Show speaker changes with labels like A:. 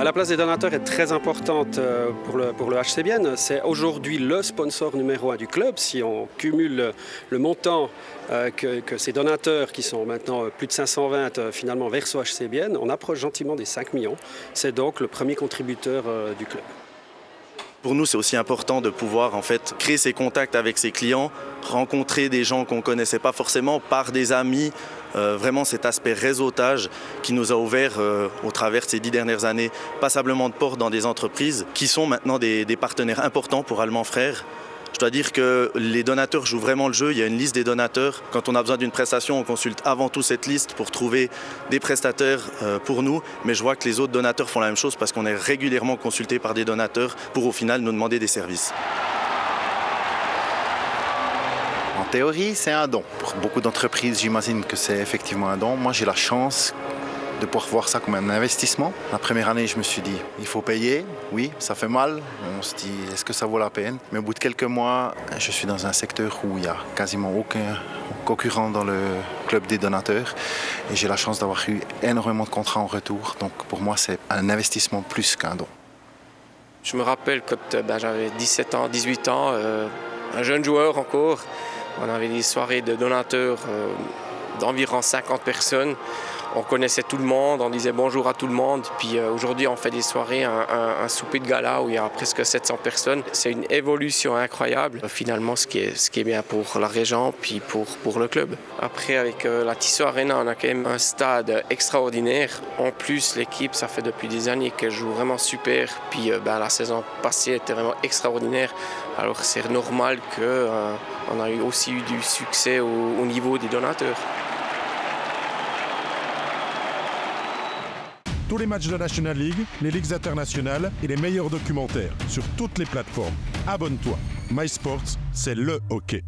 A: La place des donateurs est très importante pour le HC Bienne. C'est aujourd'hui le sponsor numéro 1 du club. Si on cumule le montant que ces donateurs, qui sont maintenant plus de 520, finalement versent au HC Bienne, on approche gentiment des 5 millions. C'est donc le premier contributeur du club.
B: Pour nous, c'est aussi important de pouvoir créer ces contacts avec ses clients, rencontrer des gens qu'on ne connaissait pas forcément par des amis. Vraiment cet aspect réseautage qui nous a ouvert au travers de ces 10 dernières années passablement de portes dans des entreprises qui sont maintenant des partenaires importants pour Allemand Frères. Je dois dire que les donateurs jouent vraiment le jeu. Il y a une liste des donateurs. Quand on a besoin d'une prestation, on consulte avant tout cette liste pour trouver des prestataires pour nous. Mais je vois que les autres donateurs font la même chose parce qu'on est régulièrement consulté par des donateurs pour au final nous demander des services.
C: En théorie, c'est un don. Pour beaucoup d'entreprises, j'imagine que c'est effectivement un don. Moi, j'ai la chance de pouvoir voir ça comme un investissement. La première année, je me suis dit, il faut payer. Oui, ça fait mal. On se dit, est-ce que ça vaut la peine? Mais au bout de quelques mois, je suis dans un secteur où il n'y a quasiment aucun concurrent dans le club des donateurs. Et j'ai la chance d'avoir eu énormément de contrats en retour. Donc pour moi, c'est un investissement plus qu'un don.
D: Je me rappelle quand j'avais 17 ans, 18 ans, un jeune joueur encore. On avait des soirées de donateurs d'environ 50 personnes. On connaissait tout le monde, on disait bonjour à tout le monde. Puis aujourd'hui, on fait des soirées, un souper de gala où il y a presque 700 personnes. C'est une évolution incroyable, finalement, ce qui est bien pour la région puis pour le club. Après, avec la Tissot Arena, on a quand même un stade extraordinaire. En plus, l'équipe, ça fait depuis des années qu'elle joue vraiment super. Puis la saison passée était vraiment extraordinaire. Alors c'est normal qu'on a aussi eu du succès au niveau des donateurs.
E: Tous les matchs de la National League, les ligues internationales et les meilleurs documentaires sur toutes les plateformes. Abonne-toi. MySports, c'est le hockey.